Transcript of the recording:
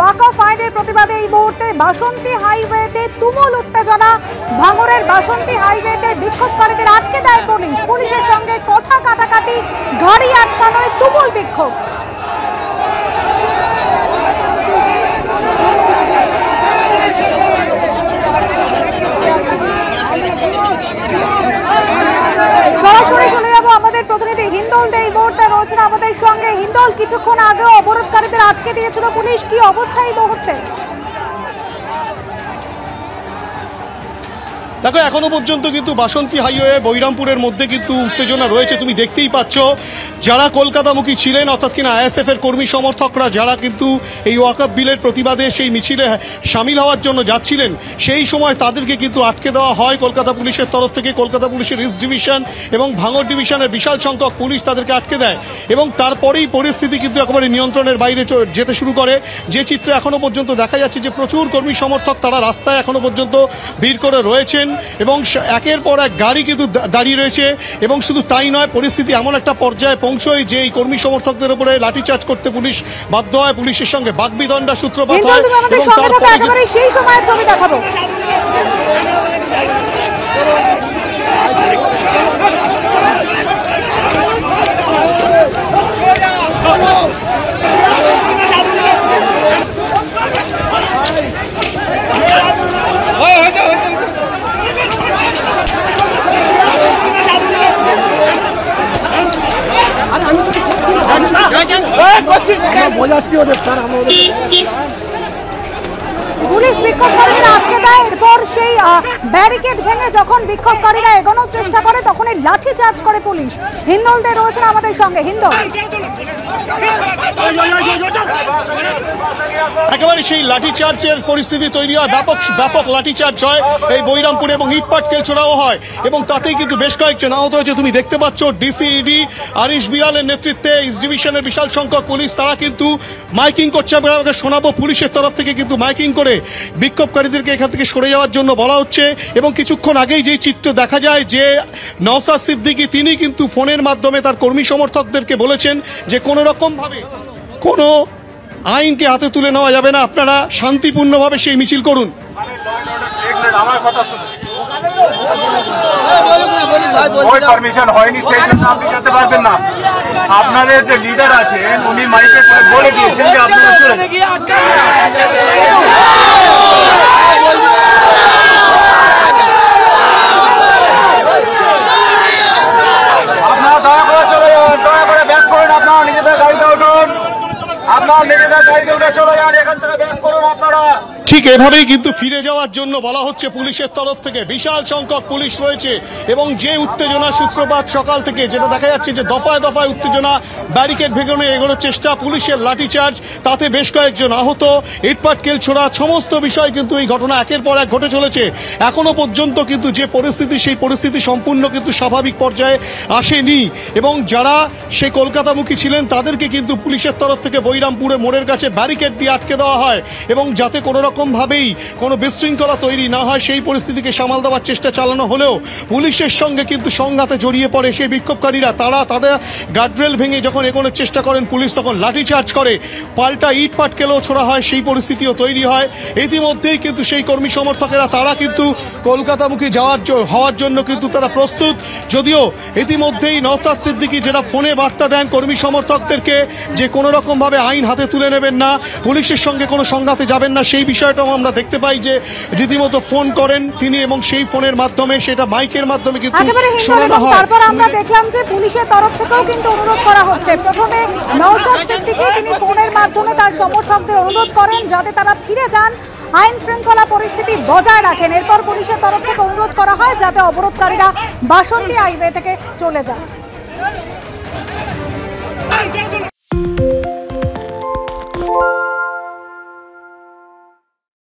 ওয়াকফ আইনের প্রতিবাদে এই মুহূর্তে বাসন্তী হাইওয়েতে তুমুল উত্তেজনা। ভাঙড়ের বাসন্তী হাইওয়েতে বিক্ষোভকারীদের আটকে দেয় পুলিশ। পুলিশের সঙ্গে কথা কাটাকাটি, গাড়ি আটকানোয় তুমুল বিক্ষোভ। সরাসরি চলে যাবো আমাদের প্রতিনিধি হিন্দল দে এই মুহূর্তে রয়েছেন আমাদের সঙ্গে। হিন্দল, কিছুক্ষণ আগে অবরোধকারীদের আটকে দিয়েছিল পুলিশ, কি অবস্থা এই মুহূর্তে? দেখো, এখনো পর্যন্ত কিন্তু বাসন্তী হাইওয়ে বৈরামপুরের মধ্যে কিন্তু উত্তেজনা রয়েছে। তুমি দেখতেই পাচ্ছ, যারা কলকাতামুখী ছিলেন অর্থাৎ কিনা আইএসএফ এর কর্মী সমর্থকরা যারা কিন্তু এই ওয়াকফ বিলের প্রতিবাদে সেই মিছিলে সামিল হওয়ার জন্য যাচ্ছিলেন, সেই সময় তাদেরকে কিন্তু আটকে দেওয়া হয় কলকাতা পুলিশের তরফ থেকে। কলকাতা পুলিশের ইস্ট ডিভিশন এবং ভাঙড় ডিভিশনের বিশাল সংখ্যক পুলিশ তাদেরকে আটকে দেয় এবং তারপরেই পরিস্থিতি কিন্তু একেবারে নিয়ন্ত্রণের বাইরে যেতে শুরু করে। যে চিত্র এখনো পর্যন্ত দেখা যাচ্ছে যে প্রচুর কর্মী সমর্থক তারা রাস্তায় এখনো পর্যন্ত ভিড় করে রয়েছেন এবং একের পর এক গাড়ি কিন্তু দাঁড়িয়ে রয়েছে। এবং শুধু তাই নয়, পরিস্থিতি এমন একটা পর্যায়ে পৌঁছয় যে এই কর্মী সমর্থকদের উপরে লাঠিচার্জ করতে পুলিশ বাধ্য হয়, পুলিশের সঙ্গে বাকবিতণ্ডা সূত্রপাত হয় এবং তারপরে সেই সময় ছবি দেখাবো। পুলিশ বিক্ষোভকারীদের আটকে দেয়, এরপর সেই ব্যারিকেড ভেঙে যখন বিক্ষোভকারীরা এগোনোর চেষ্টা করে তখন এই লাঠি চার্জ করে পুলিশ। হিন্দল দে রয়েছেন আমাদের সঙ্গে। হিন্দল, একেবারে সেই লাঠিচার্জের পরিস্থিতি তৈরি হয়, ব্যাপক লাঠিচার্জ হয় এই বৈরামপুরে এবং ইট পাটকেল ছোড়াও হয় এবং তাতেই কিন্তু বেশ কয়েকজন আহত হয়েছে। তুমি দেখতে পাচ্ছ ডিসিইডি আরিশ বিড়ালের নেতৃত্বে ইস্ট ডিভিশনের বিশাল সংখ্যক পুলিশ তারা কিন্তু মাইকিং করছে। আমাকে শোনাবো, পুলিশের তরফ থেকে কিন্তু মাইকিং করে বিক্ষোভকারীদেরকে এখান থেকে সরে যাওয়ার জন্য বলা হচ্ছে। এবং কিছুক্ষণ আগেই যে চিত্র দেখা যায় যে নওশাদ সিদ্দিকী তিনি কিন্তু ফোনের মাধ্যমে তার কর্মী সমর্থকদেরকে বলেছেন যে কোনো রকম ভাবে কোনো আইনকে হাতে তুলে নেওয়া যাবে না, আপনারা শান্তিপূর্ণভাবে সেই মিছিল করুন। পারমিশন হয়নি, সেই জন্য আপনি যেতে পারবেন না। আপনাদের যে লিডার আছেন উনি মাইকে করে বলে দিয়েছেন যে আপনারা দয়া করে চলে যান, দয়া করে ব্যাক করুন, আপনারা নিজেদের গাড়িতে উঠুন, আপনারা নিজেদের গাড়িতে উঠে চলে যান, এখান থেকে ব্যাক করুন আপনারা। ঠিক এভাবেই কিন্তু ফিরে যাওয়ার জন্য বলা হচ্ছে পুলিশের তরফ থেকে। বিশাল সংখ্যক পুলিশ রয়েছে এবং যে উত্তেজনা সূত্রপাত সকাল থেকে, যেটা দেখা যাচ্ছে যে দফায় দফায় উত্তেজনা, ব্যারিকেড ভেঙে এগোনোর চেষ্টা, পুলিশের লাঠিচার্জ, তাতে বেশ কয়েকজন আহত, ইটপাটকেল ছোড়া, সমস্ত বিষয় কিন্তু এই ঘটনা একের পর এক ঘটে চলেছে। এখনো পর্যন্ত কিন্তু যে পরিস্থিতি, সেই পরিস্থিতি সম্পূর্ণ কিন্তু স্বাভাবিক পর্যায়ে আসেনি এবং যারা সেই কলকাতামুখী ছিলেন তাদেরকে কিন্তু পুলিশের তরফ থেকে বৈরামপুরে মোড়ের কাছে ব্যারিকেড দিয়ে আটকে দেওয়া হয় এবং যাতে কোনো ভাবেই কোনো বিশৃঙ্খলা তৈরি না হয় সেই পরিস্থিতিকে সামাল দেওয়ার চেষ্টা চালানো হলেও পুলিশের সঙ্গে কিন্তু সংঘাতে জড়িয়ে পড়ে সেই বিক্ষোভকারীরা। তারা তাদের গার্ডরেল ভেঙে যখন এগোনোর চেষ্টা করেন পুলিশ তখন লাঠিচার্জ করে, পাল্টা ইট পাটকেলও ছোড়া হয়, সেই পরিস্থিতিও তৈরি হয়। ইতিমধ্যেই কিন্তু সেই কর্মী সমর্থকেরা তারা কিন্তু কলকাতামুখী হওয়ার জন্য কিন্তু তারা প্রস্তুত। যদিও ইতিমধ্যেই নওশাদ সিদ্দিকী যেটা ফোনে বার্তা দেন কর্মী সমর্থকদেরকে যে কোনো রকমভাবে আইন হাতে তুলে নেবেন না, পুলিশের সঙ্গে কোনো সংঘাতে যাবেন না, সেই বিষয়টাও আমরা দেখতে পাই যে রীতিমতো ফোন করেন তিনি এবং সেই ফোনের মাধ্যমে, সেটা মাইকের মাধ্যমে কিন্তু শোনানো হয়। তারপর আমরা দেখলাম যে পুলিশের তরফ থেকেও কিন্তু অনুরোধ করা হচ্ছে। প্রথমে নওশাদ সিদ্দিকী তিনি ফোনের মাধ্যমে তার সমর্থকদের অনুরোধ করেন যাতে তারা ফিরে যান, আইন শৃঙ্খলা পরিস্থিতি বজায় রাখেন। এরপর পুলিশের তরফ থেকে অনুরোধ করা হয় যাতে অবরোধকারীরা বাসন্তী হাইওয়ে থেকে চলে যান।